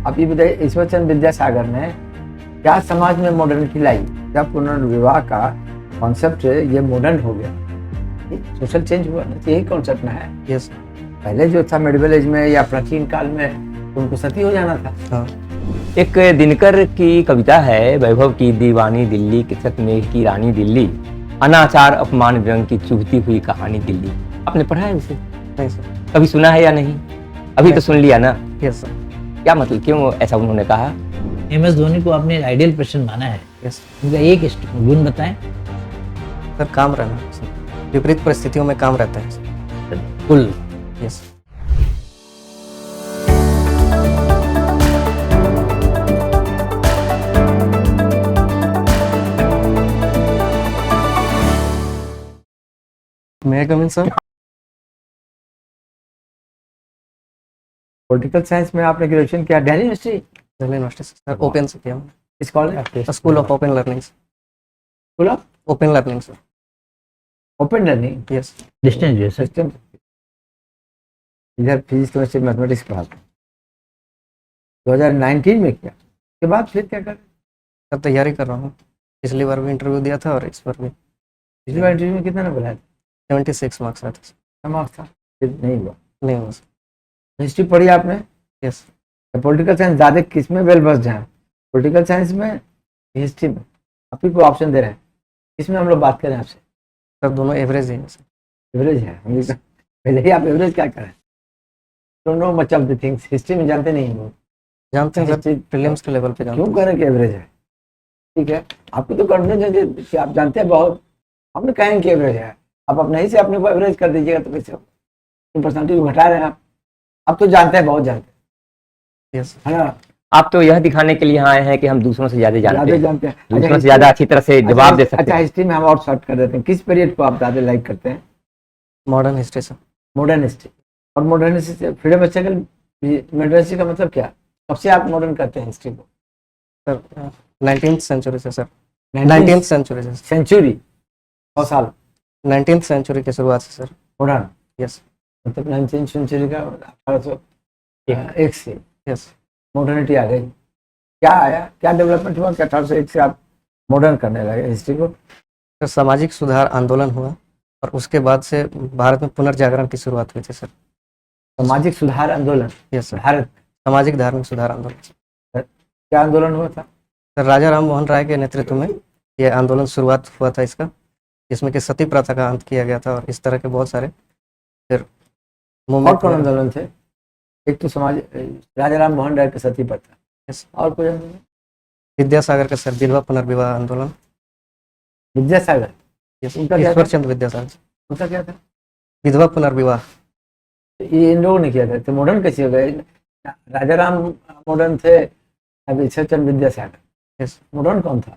आप ये बताइए, ईश्वर चंद्र विद्यासागर ने क्या समाज में मॉडर्निटी लाई? क्या पुनर्विवाह का कॉन्सेप्ट ये मॉडर्न हो गया, सोशल चेंज हुआ ना, तो यही कॉन्सेप्ट ना है। यस। पहले जो था मिडिवल एज में या प्राचीन काल में, तो उनको सती हो जाना था। हाँ। एक दिनकर की कविता है, वैभव की दीवानी दिल्ली, किस्मत में की रानी दिल्ली, अनाचार अपमान विरंग की चुभती हुई कहानी दिल्ली। आपने पढ़ा है उसे? नहीं सर। कभी सुना है या नहीं? अभी तो सुन लिया ना। Yes sir. क्या मतलब, क्यों ऐसा उन्होंने कहा? MS धोनी को आपने आइडियल पर्सन माना है, यस उनका एक गुण बताएं। सर, काम रहना सर, विपरीत परिस्थितियों में काम रहता है सर। कुल यस। मे आई कम इन सर? पॉलिटिकल साइंस में आपने ग्रेजुएशन किया Delhi university? Delhi university sir, open से किया। इस college school of open learning. School of open learning sir. Open learning. Yes. Distance जो है सर। सिस्टम इधर फिजिक्स केमिस्ट्री मैथमेटिक्स पढ़ाते। 2019 में किया, के बाद फिर क्या कर? सर तैयारी कर रहा हूँ, पिछली बार भी इंटरव्यू दिया था और इस बार भी। पिछली बार इंटरव्यू में कितना नंबर आया था? 76 मार्क्स आए थे सर। क्या मार्क्स था? फिर नहीं हुआ। नहीं हुआ सर। हिस्ट्री पढ़ी आपने? यस। पॉलिटिकल साइंस ज़्यादा किस में वेल बस्ड हैं? पॉलिटिकल साइंस में, हिस्ट्री में? आप ही को ऑप्शन दे रहे हैं, इसमें हम लोग बात करें आपसे। सर दोनों एवरेज ही है सर। एवरेज है, हम लोग पहले ही आप एवरेज क्या करें? Don't know much of the things, history में जानते नहीं हो। जानते हैं सर, हिस्ट्री प्रीलिम्स के लेवल पे जानते क्यों हैं। करें कि एवरेज है? ठीक है, आपको तो कॉन्फिडेंस है कि आप जानते हैं बहुत, हम लोग कहेंगे कि एवरेज है। आप अपने ही से अपने को एवरेज कर दीजिएगा तो कैसे होगा? परसेंटेज घटा रहे हैं आप तो जानते हैं, बहुत जानते हैं, यस। है ना? आप तो यह दिखाने के लिए यहाँ आए हैं कि हम दूसरों से ज्यादा जानते हैं, जानते हैं। दूसरों से ज्यादा अच्छी तरह से जवाब दे सकते अच्छा, हैं। हिस्ट्री में हम और शॉर्ट कर देते हैं। किस पीरियड को आप ज़्यादा लाइक करते हैं? Modern history sir. Modern history. और मॉडर्न हिस्ट्री से फ्रीडम स्ट्रगल, मॉडर्न हिस्ट्री का मतलब क्या? कब से आप मॉडर्न करते हैं हिस्ट्री को? सर 19th सेंचुरी से सर। 19th सेंचुरी से। सेंचुरी, 100 साल। 19th सेंचुरी की शुरुआत से सर। Modern yes. मतलब 19th सेंचुरी का 1801 से यस। मॉडर्निटी आ गई। क्या आया, क्या डेवलपमेंट हुआ कि 1801 से आप मॉडर्न करने लगे हिस्ट्री को? सर सामाजिक सुधार आंदोलन हुआ और उसके बाद से भारत में पुनर्जागरण की शुरुआत हुई थी सर। सामाजिक सुधार आंदोलन? Yes sir. भारत सामाजिक धार्मिक सुधार आंदोलन। क्या आंदोलन हुआ था? सर राजा राम मोहन राय के नेतृत्व में यह आंदोलन शुरुआत हुआ था इसका, जिसमें कि सती प्रथा का अंत किया गया था और इस तरह के बहुत सारे फिर और मूवमेंट। कौन आंदोलन थे? एक तो समाज, राजा राम मोहन राय का सती प्रथा। यस। और कोई आंदोलन? विद्यासागर का सर विधवा पुनर्विवाह आंदोलन। विद्यासागर, यस। उनका क्या ईश्वर था? चंद्र विद्यासागर। उनका क्या था? विधवा पुनर्विवाह। ये इन लोगों ने किया था। तो मॉडर्न कैसे हो गए? राजा राम मॉडर्न थे, अब ईश्वर चंद्र विद्यासागर। यस। मॉडर्न कौन था?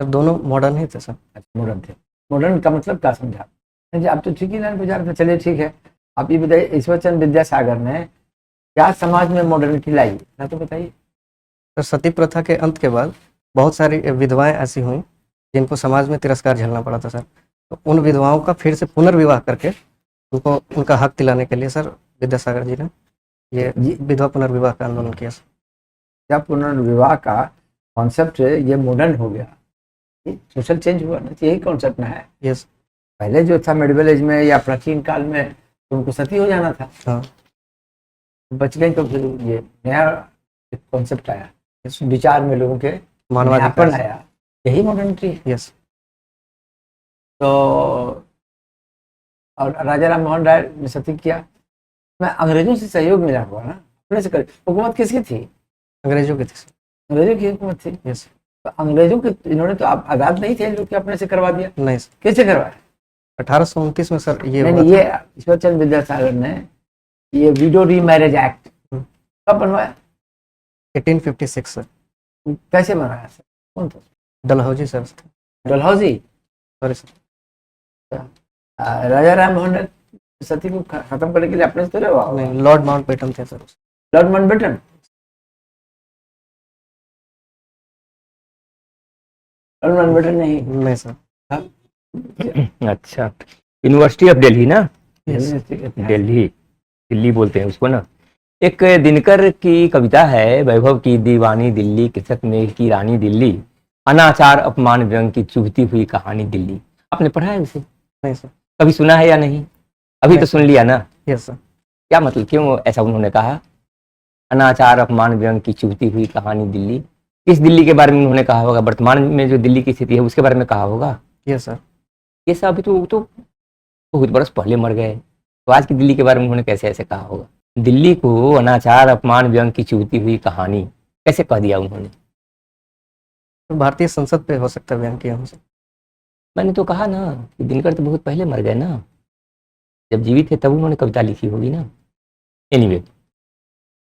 सर दोनों मॉडर्न ही थे सर। अच्छा, मॉडर्न थे। मॉडर्न का मतलब क्या समझा? जी, आप तो ठीक ही लाइन पे जा रहे थे। चलिए ठीक है, आप ये बताइए, ईश्वर चंद्र विद्यासागर ने क्या समाज में मॉडर्निटी लाई? ना तो बताइए। सर सती प्रथा के अंत के बाद बहुत सारी विधवाएं ऐसी हुई जिनको समाज में तिरस्कार झेलना पड़ा था सर। तो उन विधवाओं का फिर से पुनर्विवाह करके उनको उनका हक दिलाने के लिए सर विद्यासागर जी ने ये विधवा पुनर्विवाह का आंदोलन किया सर। क्या पुनर्विवाह का कॉन्सेप्ट ये मॉडर्न हो गया, सोशल चेंज हुआ ना, तो यही कॉन्सेप्ट ना है। यस। पहले जो था मिडिवल एज में या प्राचीन काल में, तो उनको सती हो जाना था। हाँ। बच गई, तो फिर ये नया कॉन्सेप्ट आया, विचार में लोगों के मानवाधिकार आया, यही मॉडर्निटी है। यस। तो और राजा राम मोहन राय ने सती किया, मैं अंग्रेजों से सहयोग मिला हुआ ना, अपने से कर। हुकूमत किसकी थी? अंग्रेजों के थे सर। अंग्रेजों की हुकूमत थी। यस। तो अंग्रेजों के, इन्होंने तो आप आजाद नहीं थे, लोग अपने से करवा दिया। नहीं सर, कैसे करवाया? 1829 में सर ये नहीं, हुआ ये था। ईश्वर चंद्र विद्यासागर ने ये विडो री मैरिज एक्ट कब बनवाया? 1856 सर। कैसे बनवाया सर? कौन था? डलहौजी सर थे। Dalhousie. Sorry sir. Raja Ram Mohan Roy sati को खत्म करने के लिए अपने से तो नहीं, लॉर्ड माउंटबेटन थे sir. Lord Mountbatten. Lord Mountbatten नहीं सर। अच्छा, यूनिवर्सिटी ऑफ दिल्ली ना? यूनिवर्सिटी के इतिहास। दिल्ली, दिल्ली बोलते हैं उसको ना। एक दिनकर की कविता है, वैभव की दीवानी दिल्ली, किसक मेघ की रानी दिल्ली, अनाचार अपमान व्यंग की चुभती हुई कहानी दिल्ली। आपने पढ़ा है उसे? नहीं सर। कभी सुना है या नहीं? अभी तो नहीं। सुन लिया ना। Yes sir. क्या मतलब, क्यों ऐसा उन्होंने कहा? अनाचार अपमान व्यंग की चुभती हुई कहानी दिल्ली, किस दिल्ली के बारे में उन्होंने कहा होगा? वर्तमान में जो दिल्ली की स्थिति है उसके बारे में कहा होगा। Yes sir. ये सब अभी तो बहुत बरस पहले मर गए, तो आज की दिल्ली के बारे में उन्होंने कैसे ऐसे कहा होगा? दिल्ली को अनाचार अपमान व्यंग की चुभती हुई कहानी कैसे कह दिया उन्होंने? तो भारतीय संसद पे हो सकता है बयान किया हमसे। मैंने तो कहा ना कि दिनकर तो बहुत पहले मर गए ना, जब जीवित थे तब उन्होंने कविता लिखी होगी ना। एनीवे,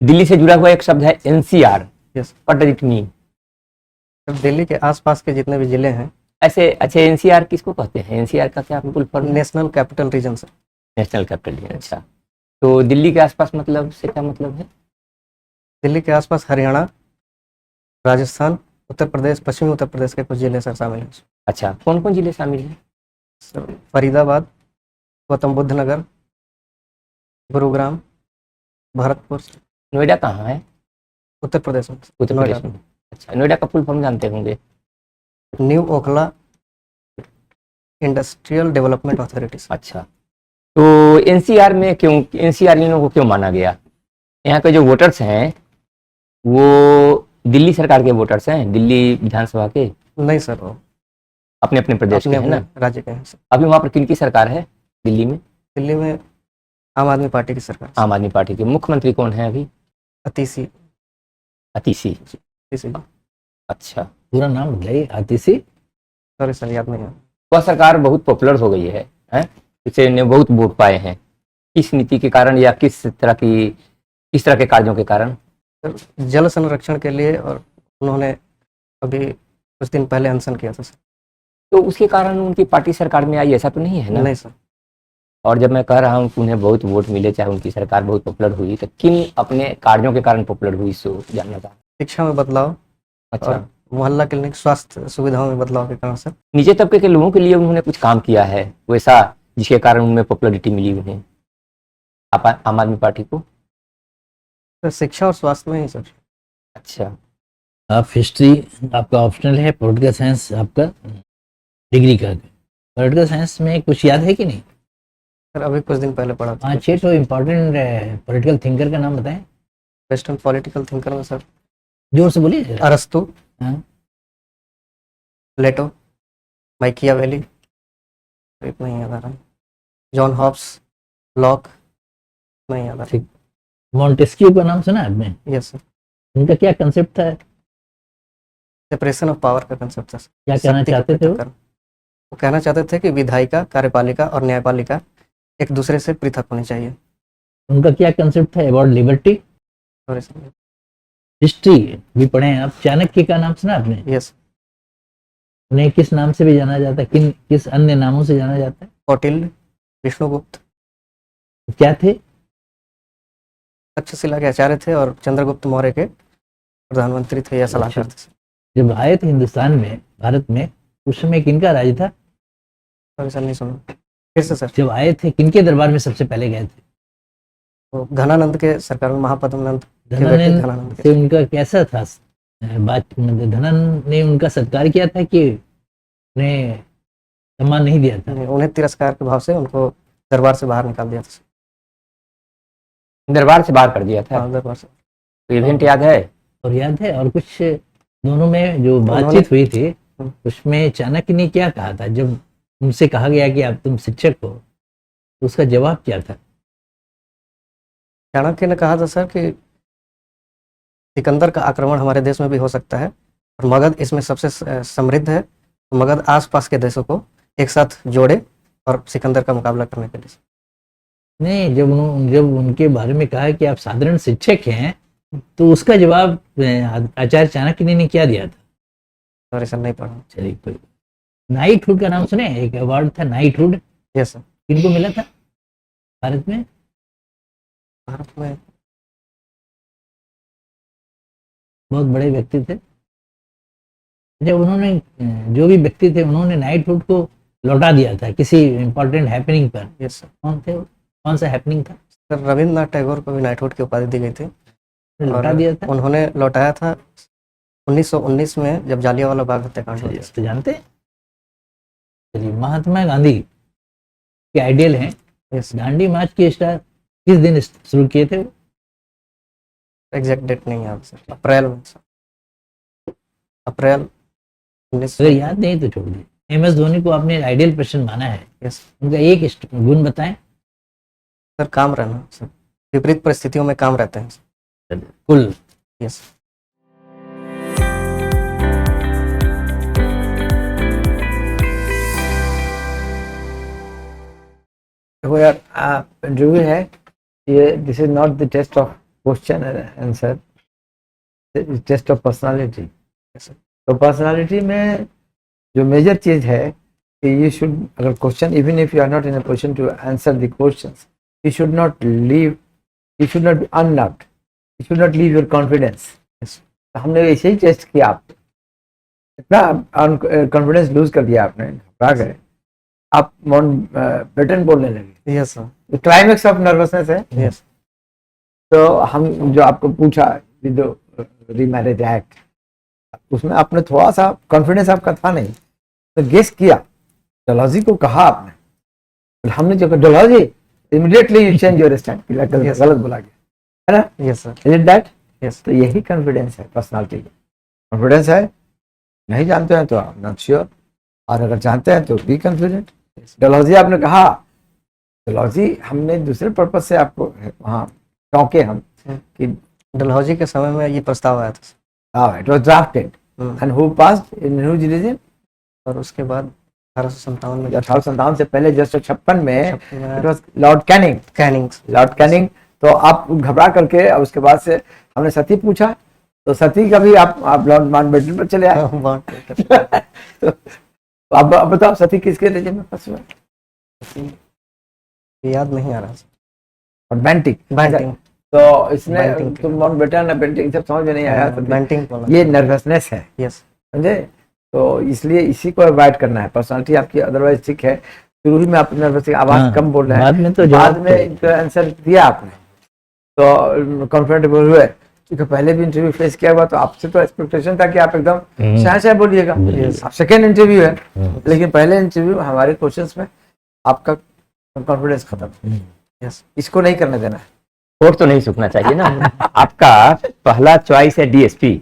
दिल्ली से जुड़ा हुआ एक शब्द है NCR. Yes. What does it mean? Delhi के आसपास के जितने भी जिले हैं, ऐसे अच्छा, एनसीआर किसको कहते हैं? एनसीआर का क्या full form? National capital region sir. National capital region. अच्छा, तो दिल्ली के आसपास मतलब से क्या मतलब है? दिल्ली के आसपास हरियाणा, राजस्थान, उत्तर प्रदेश, पश्चिमी उत्तर प्रदेश के कुछ जिले सर शामिल हैं। अच्छा, कौन कौन जिले शामिल हैं? सर फरीदाबाद, गौतम बुद्ध नगर, गुरुग्राम, भरतपुर, नोएडा कहाँ है? उत्तर प्रदेश में। उत्तर नोएडा प्रदेश में। अच्छा, नोएडा का फुल फॉर्म जानते होंगे? New Okhla industrial development authority. अच्छा, तो एनसीआर में क्यों, एनसीआर इन लोगों को क्यों माना गया? यहाँ के जो वोटर्स हैं वो दिल्ली सरकार के वोटर्स हैं, दिल्ली विधानसभा के? नहीं सर, वो अपने अपने प्रदेश के अपने हैं ना। अपने राज्य के हैं सर। अभी वहाँ पर किनकी सरकार है दिल्ली में? दिल्ली में आम आदमी पार्टी की सरकार। आम आदमी पार्टी के मुख्यमंत्री कौन है अभी? अतीसी। अतीसी। अतीसी। अच्छा, पूरा नाम बताइए। आतिशी। सॉरी सर, याद नहीं है। वह सरकार बहुत पॉपुलर हो गई है, हैं? इसे ने बहुत वोट पाए हैं, किस नीति के कारण या किस तरह के कार्यों के कारण? सर जल संरक्षण के लिए, और उन्होंने अभी कुछ दिन पहले अनशन किया था सर। तो उसके कारण उनकी पार्टी सरकार में आई, ऐसा तो नहीं है ना? नहीं सर। और जब मैं कह रहा हूँ कि उन्हें बहुत वोट मिले, चाहे उनकी सरकार बहुत पॉपुलर हुई, तो किन अपने कार्यों के कारण पॉपुलर हुई, सो जानना था। शिक्षा में बदलाव अच्छा, और मोहल्ला क्लिनिक स्वास्थ्य सुविधाओं में बदलाव के कारण सर। नीचे तबके के लोगों के लिए उन्होंने कुछ काम किया है वैसा, जिसके कारण उनमें पॉपुलरिटी मिली उन्हें, आम आदमी पार्टी को? सर शिक्षा और स्वास्थ्य में ही सर। अच्छा, आप हिस्ट्री आपका ऑप्शनल है, पॉलिटिकल साइंस आपका डिग्री का। पॉलिटिकल साइंस में कुछ याद है कि नहीं? सर अभी कुछ दिन पहले पढ़ा था। 5-6 तो इम्पोर्टेंट पॉलिटिकल थिंकर का नाम बताएं। वेस्टर्न पॉलिटिकल थिंकर में सर जोर से बोलिए जरा। अरस्तु, हाँ। प्लेटो, माइकियावेली, इतना ही याद आ रहा है। जॉन हॉब्स, लॉक, नहीं याद आ रहा। मॉन्टेस्क्यू का नाम सुना है आपने? Yes sir. उनका क्या कंसेप्ट था? सेपरेशन ऑफ पावर का कंसेप्ट था। क्या कहना शक्ति का चाहते थे वो? पृथक्करण। वो कहना चाहते थे कि विधायिका, कार्यपालिका और न्यायपालिका एक दूसरे से पृथक होनी चाहिए। उनका क्या कंसेप्ट था about liberty? Sorry sir. History भी पढ़े हैं आप। चाणक्य का नाम सुना आपने? यस। उन्हें किस नाम से भी जाना जाता है, किस अन्य नामों से जाना जाता है? कौटिल्य, विष्णुगुप्त, क्या थे? तक्षशिला के आचार्य थे और चंद्रगुप्त मौर्य के प्रधानमंत्री थे या सलाहकार थे। जब आए थे हिंदुस्तान में, भारत में, उस समय किनका राज था? सॉरी सर, नहीं सुना, फिर से सर। जब आए थे किनके दरबार में सबसे पहले गए थे? तो घनानंद के सरकार में, महापद्मनंद के बेटे धनानंद घनानंद से के। उनका कैसा था बात? मतलब धनानंद ने उनका सत्कार किया था कि उन्हें सम्मान नहीं दिया था? उन्हें तिरस्कार के भाव से उनको दरबार से बाहर निकाल दिया था। दरबार से बाहर कर दिया था? हाँ, दरबार से। तो इवेंट याद है? और याद है? और कुछ दोनों में जो उन्होंने- बातचीत हुई थी उसमें चाणक्य ने क्या कहा था? जब उनसे कहा गया कि आप तुम शिक्षक हो, तो उसका जवाब क्या था? चाणक्य ने कहा था सर कि सिकंदर का आक्रमण हमारे देश में भी हो सकता है और मगध इसमें सबसे समृद्ध है, तो मगध आसपास के देशों को एक साथ जोड़े और सिकंदर का मुकाबला करने के लिए। नहीं, जब उनके बारे में कहा कि आप साधारण शिक्षक हैं, तो उसका जवाब आचार्य चाणक्य ने क्या दिया था? सॉरी सर, नहीं पढ़ा। चलिए, कोई। नाइटहुड का नाम सुने? एक अवार्ड था नाइटहुड, यस सर। किनको मिला था भारत में? भारत में बहुत बड़े व्यक्ति थे। जब उन्होंने जो भी व्यक्ति थे उन्होंने नाइटहुड को लौटा दिया था किसी इंपॉर्टेंट हैपनिंग पर। Yes sir. कौन थे वो? कौन सा हैपनिंग था? सर रविन्द्रनाथ टैगोर को भी नाइटहुड की उपाधि दी गई थी लौटा दिया था। उन्होंने लौटाया था 1919 में, जब जालियांवाला बाग हत्याकांड हुआ। तो जानते हैं, चलिए, महात्मा गांधी के आइडियल हैं। यस, दांडी मार्च की स्टार किस दिन शुरू किए थे? एग्जैक्ट डेट नहीं याद सर, अप्रैल में सर, अप्रैल 19। अगर याद नहीं तो छोड़ दीजिए। एम एस धोनी को आपने आइडियल पर्सन माना है, यस उनका एक गुण बताएं। सर, काम रहना सर, विपरीत परिस्थितियों में काम रहते हैं सर। कुल यस। देखो यार, इंटरव्यू है ये, this is not the test of question and answer, test of personality. तो पर्सनालिटी में जो मेजर चीज है कि यू शुड, अगर question, even if you are not in a position to answer the questions, you should not leave, you should not be unloved, you should not leave your confidence. तो हमने ऐसे ही test किया, आप इतना confidence lose कर दिया आपने, घबरा गए, आप माउंटबेटन बोलने लगे। Yes sir. Climax of nervousness है। यस। तो हम जो आपको पूछा विद रीमैरिज एक्ट, उसमें आपने थोड़ा सा कॉन्फिडेंस आपका था नहीं, तो गेस किया, डलहौजी को कहा आपने, तो हमने जो कहा Dalhousie, immediately you change your stand, गलत बोला गया है ना। Yes sir. Is it that? Yes. तो यही कॉन्फिडेंस है, पर्सनालिटी का कॉन्फिडेंस है। नहीं जानते हैं तो नॉट श्योर, और अगर जानते हैं तो बी कॉन्फिडेंट। डलहौजी आपने कहा, डलहौजी हमने दूसरे पर्पज से आपको वहाँ चौंके हम कि डलहौजी के समय में ये प्रस्ताव आया था it was drafted and who passed in huge region, और उसके बाद 1857 में 1857 से पहले जस्ट 56 में it it was Lord Canning. Lord Canning. तो आप घबरा करके, और उसके बाद से हमने सती पूछा, तो सती का भी आप लॉर्ड माउंटबेटन पर चले आए। तो अब बताओ सती किसके रीजन में फंसे हुए? याद नहीं आ रहा सर। और बेंटिंग। बैंटिंग। तो इसने बेंटिंग। तुम माउंटबेटन बेंटिंग सब समझ में नहीं आया, तो बैंटिंग बोला। ये नर्वसनेस है, यस। समझे। तो इसलिए इसी को अवॉइड करना है। पर्सनालिटी आपकी अदरवाइज ठीक है, शुरू में आप नर्वस, आवाज हाँ, कम बोल रहे हैं, बाद में तो बाद जवाब में इनको आंसर दिया आपने तो कंफर्टेबल हुए, क्योंकि पहले भी इंटरव्यू फेस किया हुआ, तो आपसे तो एक्सपेक्टेशन था कि आप एकदम शाह बोलिएगा। अब सेकेंड इंटरव्यू है, लेकिन पहले इंटरव्यू हमारे क्वेश्चंस में आपका कॉन्फिडेंस खत्म। यस। इसको नहीं करने देना है। कोर्ट तो नहीं सूखना चाहिए ना। आपका पहला चॉइस है डीएसपी,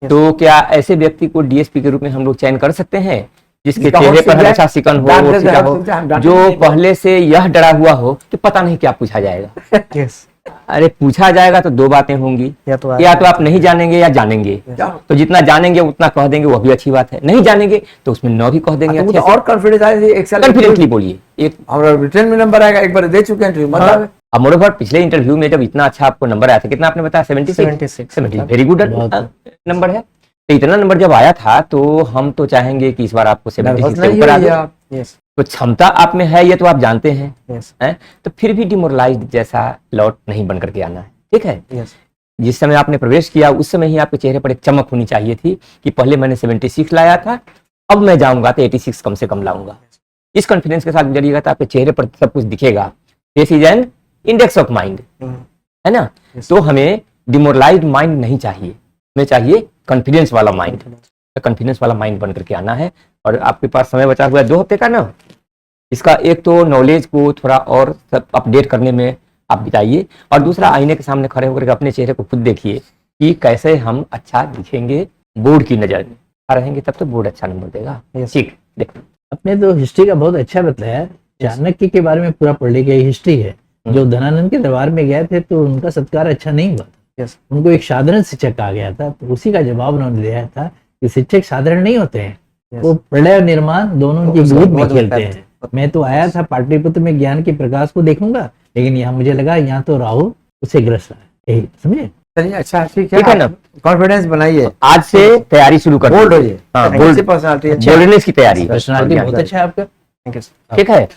तो क्या ऐसे व्यक्ति को डीएसपी के रूप में हम लोग चयन कर सकते हैं जिसके जिसका चेहरे होश पर सीधा हमेशा सिकन हो, डांट सीधा दे, हो, डांट जो नहीं। पहले से यह डरा हुआ हो कि पता नहीं क्या पूछा जाएगा। यस। अरे पूछा जाएगा तो दो बातें होंगी, या तो आप नहीं जानेंगे या जानेंगे। जाओ। तो जितना जानेंगे उतना कह देंगे, वो भी अच्छी बात है। नहीं जानेंगे तो उसमें 9 भी कह देंगे। तो अच्छे और कॉन्फिडेंस आए, एक साल कॉन्फिडेंटली बोलिए। एक हमारा रिटर्न में नंबर आएगा, एक बार दे चुके हैं इंटरव्यू, मतलब अब मोरोवर पिछले इंटरव्यू में जब इतना अच्छा आपको नंबर आया था, कितना आपने बताया? 76 वेरी गुड नंबर है। तो इतना नंबर जब आया था तो हम तो चाहेंगे कि इस बार आपको 76 से ऊपर आ जाए। यस। तो क्षमता आप में है, ये तो आप जानते हैं, यस। हैं? तो फिर भी डिमोरलाइज्ड जैसा लौट नहीं बन करके आना है, ठीक है। यस। जिस समय आपने प्रवेश किया उस समय ही आपके चेहरे पर एक चमक होनी चाहिए थी कि पहले मैंने 76 लाया था, अब मैं जाऊंगा तो 86 कम से कम लाऊंगा। इस कॉन्फिडेंस के साथ गुजरिएगा तो आपके चेहरे पर सब कुछ दिखेगा। This is an index of mind, है ना। तो हमें डिमोरलाइज्ड माइंड नहीं चाहिए, हमें चाहिए कॉन्फिडेंस वाला माइंड। कॉन्फिडेंस वाला माइंड बन करके आना है। और आपके पास समय बचा हुआ है 2 हफ्ते का ना, इसका एक तो नॉलेज को थोड़ा और अपडेट करने में आप बिताइए, और दूसरा आईने के सामने खड़े होकर अपने चेहरे को खुद देखिए कि कैसे हम अच्छा दिखेंगे बोर्ड की नजर में। रहेंगे तब तो बोर्ड अच्छा नंबर देगा। ठीक, देखो आपने तो हिस्ट्री का बहुत अच्छा बताया। चाणक्य के बारे में पूरा पढ़ लिया, हिस्ट्री है। जो धनानंद के दरबार में गए थे तो उनका सत्कार अच्छा नहीं हुआ था। यस। उनको एक साधारण शिक्षक कहा गया था, तो उसी का जवाब उन्होंने दिया था कि शिक्षक साधारण नहीं होते हैं, वो प्रलय और निर्माण दोनों की गोद में खेलते हैं। मैं तो आया था पाटलिपुत्र में ज्ञान के प्रकाश को देखूंगा, लेकिन यहाँ मुझे लगा यहाँ तो राहु उसे ग्रस्त है, यही समझे। चलिए, अच्छा ठीक ठीक है ना। कॉन्फिडेंस बनाइए, आज से तैयारी शुरू कर बोल्ड होइए। हाँ, बोल्ड पर्सनालिटी बोल्डनेस की तैयारी। पर्सनालिटी बहुत अच्छा है आपका। Thank you. ठीक है।